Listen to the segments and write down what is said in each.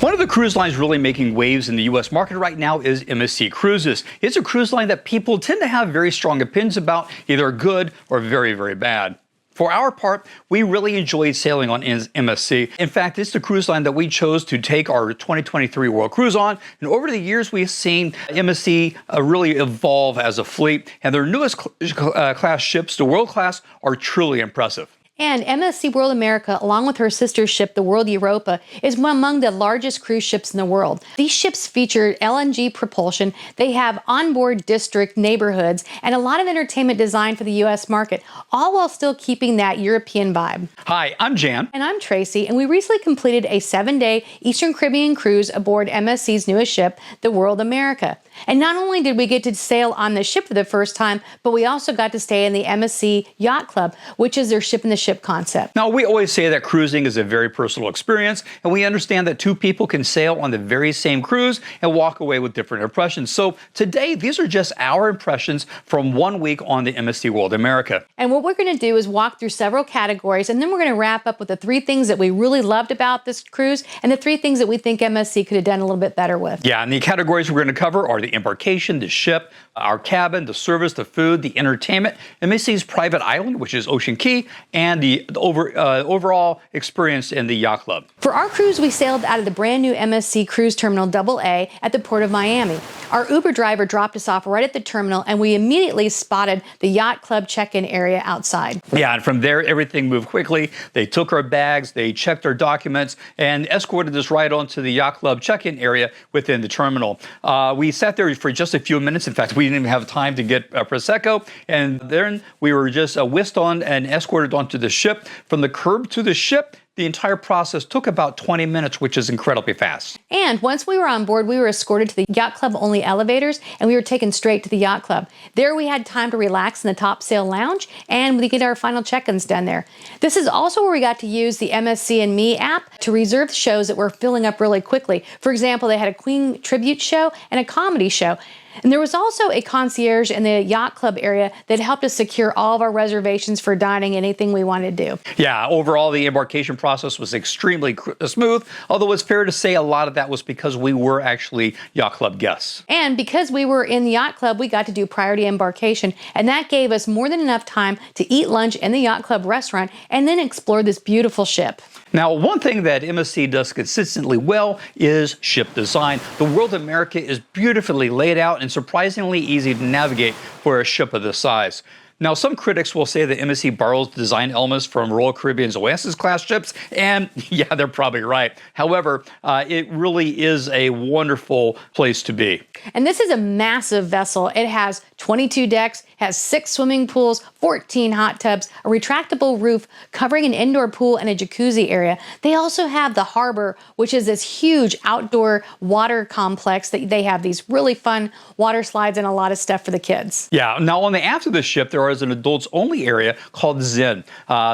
One of the cruise lines really making waves in the U.S. market right now is MSC Cruises. It's a cruise line that people tend to have very strong opinions about, either good or very, very bad. For our part, we really enjoyed sailing on MSC. In fact, it's the cruise line that we chose to take our 2023 World Cruise on. And over the years, we've seen MSC really evolve as a fleet. And their newest class ships, the World Class, are truly impressive. And MSC World America, along with her sister ship, the World Europa, is among the largest cruise ships in the world. These ships feature LNG propulsion, they have onboard district neighborhoods, and a lot of entertainment designed for the U.S. market, all while still keeping that European vibe. Hi, I'm Jan. And I'm Tracy, and we recently completed a 7-day Eastern Caribbean cruise aboard MSC's newest ship, the World America. And not only did we get to sail on the ship for the first time, but we also got to stay in the MSC Yacht Club, which is their ship in the ship concept. Now, we always say that cruising is a very personal experience, and we understand that two people can sail on the very same cruise and walk away with different impressions. So today, these are just our impressions from 1 week on the MSC World America. And what we're going to do is walk through several categories, and then we're going to wrap up with the 3 things that we really loved about this cruise and the 3 things that we think MSC could have done a little bit better with. Yeah, and the categories we're going to cover are the embarkation, the ship, our cabin, the service, the food, the entertainment, MSC's private island, which is Ocean Key, and the overall experience in the yacht club. For our cruise, we sailed out of the brand new MSC Cruise Terminal AA at the Port of Miami. Our Uber driver dropped us off right at the terminal, and we immediately spotted the yacht club check-in area outside. Yeah, and from there, everything moved quickly. They took our bags, they checked our documents, and escorted us right onto the yacht club check-in area within the terminal. We sat there for just a few minutes. In fact, we didn't even have time to get Prosecco, and then we were just whisked on and escorted onto the ship. From the curb to the ship, the entire process took about 20 minutes, which is incredibly fast. And once we were on board, we were escorted to the Yacht Club only elevators, and we were taken straight to the Yacht Club. There we had time to relax in the top sail lounge, and we get our final check-ins done there. This is also where we got to use the MSC and Me app to reserve shows that were filling up really quickly. For example, they had a Queen tribute show and a comedy show. And there was also a concierge in the yacht club area that helped us secure all of our reservations for dining, anything we wanted to do. Yeah, overall, the embarkation process was extremely smooth, although it's fair to say a lot of that was because we were actually yacht club guests. And because we were in the yacht club, we got to do priority embarkation, and that gave us more than enough time to eat lunch in the yacht club restaurant and then explore this beautiful ship. Now, one thing that MSC does consistently well is ship design. The World America is beautifully laid out and surprisingly easy to navigate for a ship of this size. Now, some critics will say that MSC borrows design elements from Royal Caribbean's Oasis class ships, and yeah, they're probably right. However, it really is a wonderful place to be. And this is a massive vessel. It has 22 decks, has 6 swimming pools, 14 hot tubs, a retractable roof covering an indoor pool and a jacuzzi area. They also have the harbor, which is this huge outdoor water complex that they have these really fun water slides and a lot of stuff for the kids. Yeah, now on the aft of the ship, there is an adults only area called Zen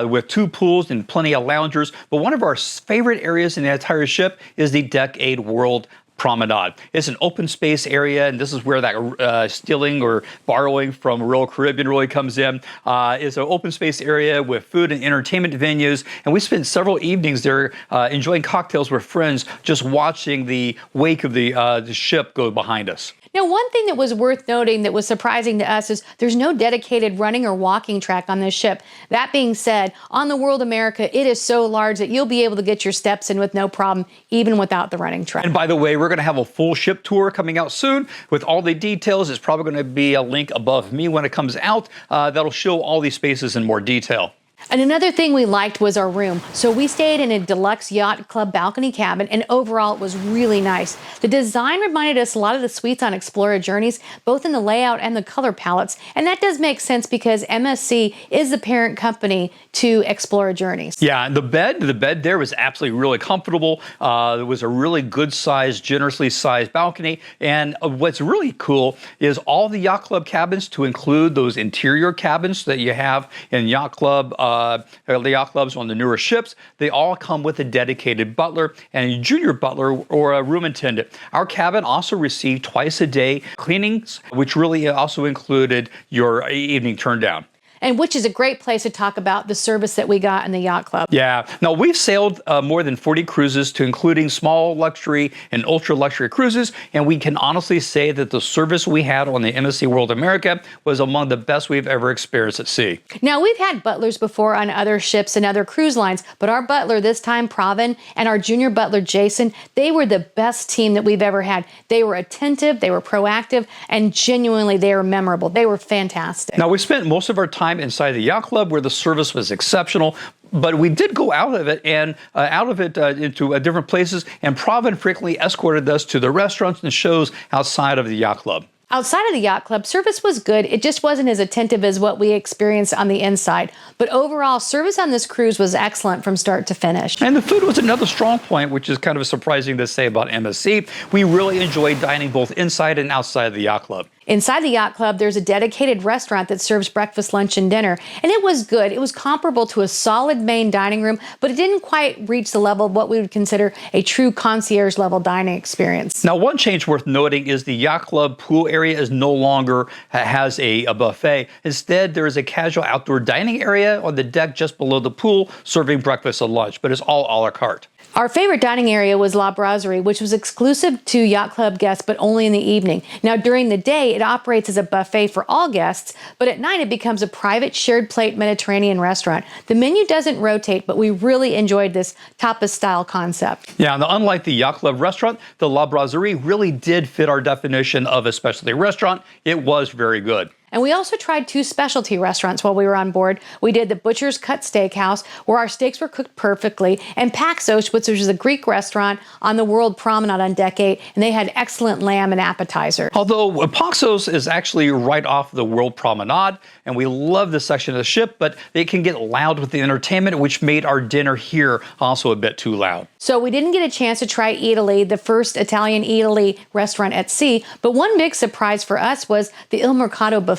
with 2 pools and plenty of loungers. But one of our favorite areas in the entire ship is the Decade World Promenade. It's an open space area, and this is where that stealing or borrowing from Royal Caribbean really comes in. It's an open space area with food and entertainment venues, and we spent several evenings there enjoying cocktails with friends, just watching the wake of the ship go behind us. Now, one thing that was worth noting that was surprising to us is there's no dedicated running or walking track on this ship. That being said, on the World America, it is so large that you'll be able to get your steps in with no problem, even without the running track. And by the way, we're going to have a full ship tour coming out soon with all the details. There's probably going to be a link above me when it comes out that'll show all these spaces in more detail. And another thing we liked was our room. So we stayed in a Deluxe Yacht Club balcony cabin, and overall it was really nice. The design reminded us a lot of the suites on Explorer Journeys, both in the layout and the color palettes. And that does make sense because MSC is the parent company to Explorer Journeys. Yeah, and the bed there was absolutely really comfortable. There was a really good sized, generously sized balcony. And what's really cool is all the Yacht Club cabins, to include those interior cabins that you have in Yacht Club, the yacht clubs on the newer ships, they all come with a dedicated butler and a junior butler or a room attendant. Our cabin also received twice a day cleanings, which really also included your evening turn down. And which is a great place to talk about the service that we got in the Yacht Club. Yeah. Now, we've sailed more than 40 cruises, to including small luxury and ultra luxury cruises, and we can honestly say that the service we had on the MSC World America was among the best we've ever experienced at sea. Now, we've had butlers before on other ships and other cruise lines, but our butler this time, Pravin, and our junior butler, Jason, they were the best team that we've ever had. They were attentive, they were proactive, and genuinely they were memorable. They were fantastic. Now, we spent most of our time inside the Yacht Club, where the service was exceptional, but we did go out of it into different places, and Pravin frequently escorted us to the restaurants and shows outside of the Yacht Club. Outside of the Yacht Club, service was good. It just wasn't as attentive as what we experienced on the inside. But overall, service on this cruise was excellent from start to finish. And the food was another strong point, which is kind of surprising to say about MSC. We really enjoyed dining both inside and outside of the Yacht Club. Inside the Yacht Club, there's a dedicated restaurant that serves breakfast, lunch, and dinner. And it was good. It was comparable to a solid main dining room, but it didn't quite reach the level of what we would consider a true concierge level dining experience. Now, one change worth noting is the Yacht Club pool area is no longer has a buffet. Instead, there is a casual outdoor dining area on the deck just below the pool, serving breakfast and lunch, but it's all a la carte. Our favorite dining area was La Brasserie, which was exclusive to Yacht Club guests, but only in the evening. Now, during the day, it operates as a buffet for all guests, but at night, it becomes a private shared plate Mediterranean restaurant. The menu doesn't rotate, but we really enjoyed this tapas-style concept. Yeah, and unlike the Yacht Club restaurant, the La Brasserie really did fit our definition of a specialty restaurant. It was very good. And we also tried 2 specialty restaurants while we were on board. We did the Butcher's Cut Steakhouse, where our steaks were cooked perfectly, and Paxos, which is a Greek restaurant on the World Promenade on Deck 8, and they had excellent lamb and appetizers. Although Paxos is actually right off the World Promenade, and we love this section of the ship, but it can get loud with the entertainment, which made our dinner here also a bit too loud. So we didn't get a chance to try Italy, the first Italian Italy restaurant at sea, but one big surprise for us was the Il Mercato buffet.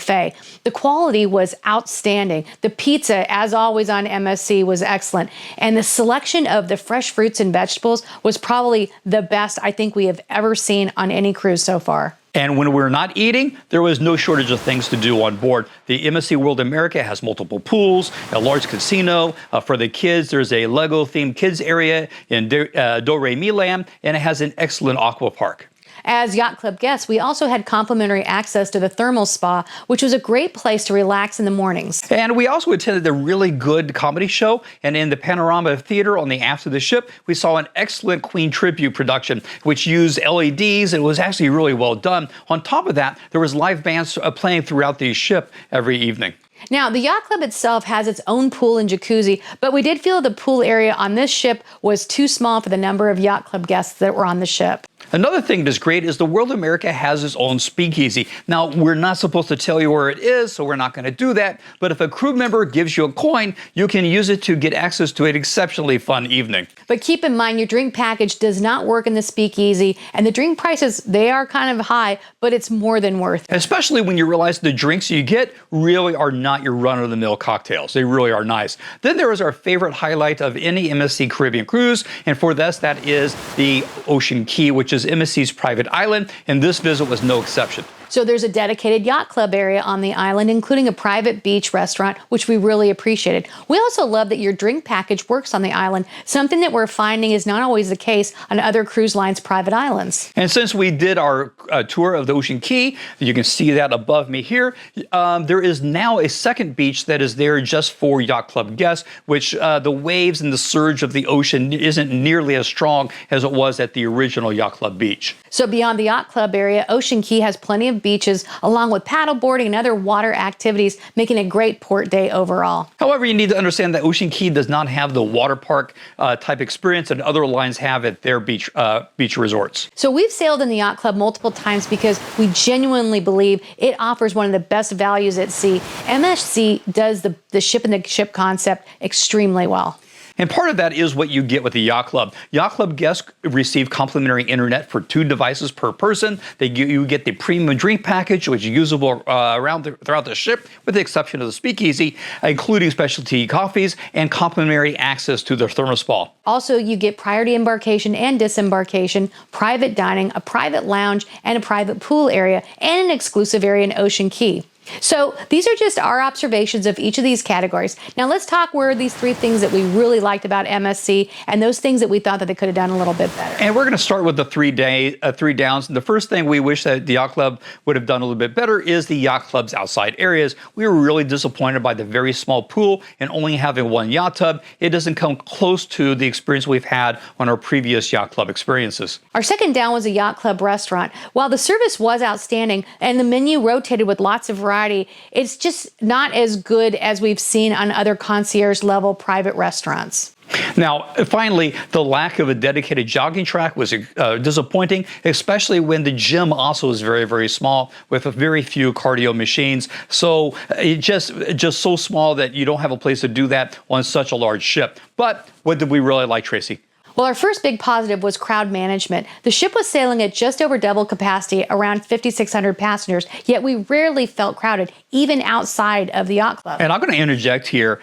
The quality was outstanding. The pizza, as always on MSC, was excellent. And the selection of the fresh fruits and vegetables was probably the best I think we have ever seen on any cruise so far. And when we're not eating, there was no shortage of things to do on board. The MSC World America has multiple pools, a large casino. For the kids, there's a Lego-themed kids area in Do Re Mi Land, and it has an excellent aqua park. As Yacht Club guests, we also had complimentary access to the thermal spa, which was a great place to relax in the mornings. And we also attended a really good comedy show, and in the Panorama Theater on the aft of the ship, we saw an excellent Queen tribute production, which used LEDs, and it was actually really well done. On top of that, there was live bands playing throughout the ship every evening. Now, the Yacht Club itself has its own pool and jacuzzi, but we did feel the pool area on this ship was too small for the number of Yacht Club guests that were on the ship. Another thing that's great is the World America has its own speakeasy. Now, we're not supposed to tell you where it is, so we're not going to do that. But if a crew member gives you a coin, you can use it to get access to an exceptionally fun evening. But keep in mind, your drink package does not work in the speakeasy, and the drink prices, they are kind of high, but it's more than worth it. Especially when you realize the drinks you get really are not your run-of-the-mill cocktails. They really are nice. Then there is our favorite highlight of any MSC Caribbean cruise, and for this, that is the Ocean Key, which is MSC's private island, and this visit was no exception. So there's a dedicated Yacht Club area on the island, including a private beach restaurant, which we really appreciated. We also love that your drink package works on the island, something that we're finding is not always the case on other cruise lines' private islands. And since we did our tour of the Ocean Key, you can see that above me here, there is now a second beach that is there just for Yacht Club guests, which the waves and the surge of the ocean isn't nearly as strong as it was at the original Yacht Club beach. So beyond the Yacht Club area, Ocean Key has plenty of beaches, along with paddleboarding and other water activities, making a great port day overall. However, you need to understand that Ocean Key does not have the water park type experience that other lines have at their beach resorts. So we've sailed in the Yacht Club multiple times because we genuinely believe it offers one of the best values at sea. MSC does the ship-in-the-ship concept extremely well. And part of that is what you get with the Yacht Club. Yacht Club guests receive complimentary internet for 2 devices per person. You get the premium drink package, which is usable throughout the ship, with the exception of the speakeasy, including specialty coffees and complimentary access to their thermal spa. Also, you get priority embarkation and disembarkation, private dining, a private lounge, and a private pool area, and an exclusive area in Ocean Key. So these are just our observations of each of these categories. Now let's talk where these 3 things that we really liked about MSC and those things that we thought that they could have done a little bit better. And we're going to start with the 3 downs. And the first thing we wish that the Yacht Club would have done a little bit better is the Yacht Club's outside areas. We were really disappointed by the very small pool and only having 1 yacht tub. It doesn't come close to the experience we've had on our previous Yacht Club experiences. Our second down was a Yacht Club restaurant. While the service was outstanding and the menu rotated with lots of variety, it's just not as good as we've seen on other concierge level private restaurants. Now, finally, the lack of a dedicated jogging track was disappointing, especially when the gym also is very, very small with very few cardio machines. So it just so small that you don't have a place to do that on such a large ship. But what did we really like, Tracy? Well, our first big positive was crowd management. The ship was sailing at just over double capacity, around 5,600 passengers, yet we rarely felt crowded, even outside of the Yacht Club. And I'm going to interject here.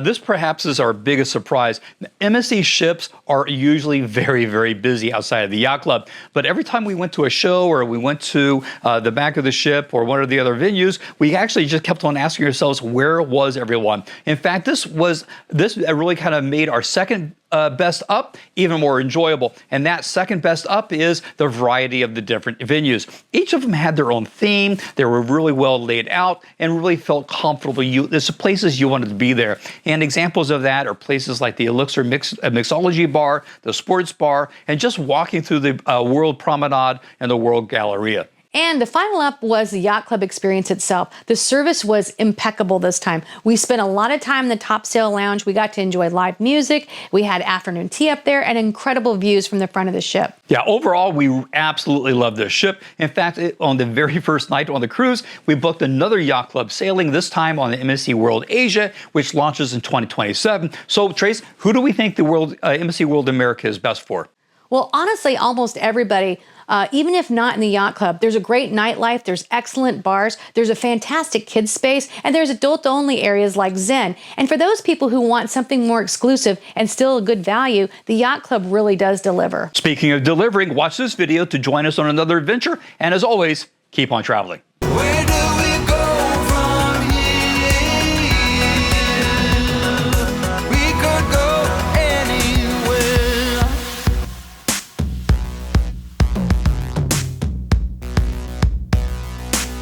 This perhaps is our biggest surprise. MSC ships are usually very, very busy outside of the Yacht Club. But every time we went to a show or we went to the back of the ship or one of the other venues, we actually just kept on asking ourselves, where was everyone? In fact, this really kind of made our second best up even more enjoyable. And that second best up is the variety of the different venues. Each of them had their own theme. They were really well laid out and really felt comfortable. There's places you wanted to be there. And examples of that are places like the Elixir Mixology Bar, the Sports Bar, and just walking through the World Promenade and the World Galleria. And the final up was the Yacht Club experience itself. The service was impeccable this time. We spent a lot of time in the top sail lounge. We got to enjoy live music. We had afternoon tea up there and incredible views from the front of the ship. Yeah, overall, we absolutely loved this ship. In fact, on the very first night on the cruise, we booked another Yacht Club sailing, this time on the MSC World Asia, which launches in 2027. So, Trace, who do we think the MSC World America is best for? Well, honestly, almost everybody. Even if not in the Yacht Club, there's a great nightlife, there's excellent bars, there's a fantastic kids space, and there's adult-only areas like Zen. And for those people who want something more exclusive and still a good value, the Yacht Club really does deliver. Speaking of delivering, watch this video to join us on another adventure. And as always, keep on traveling.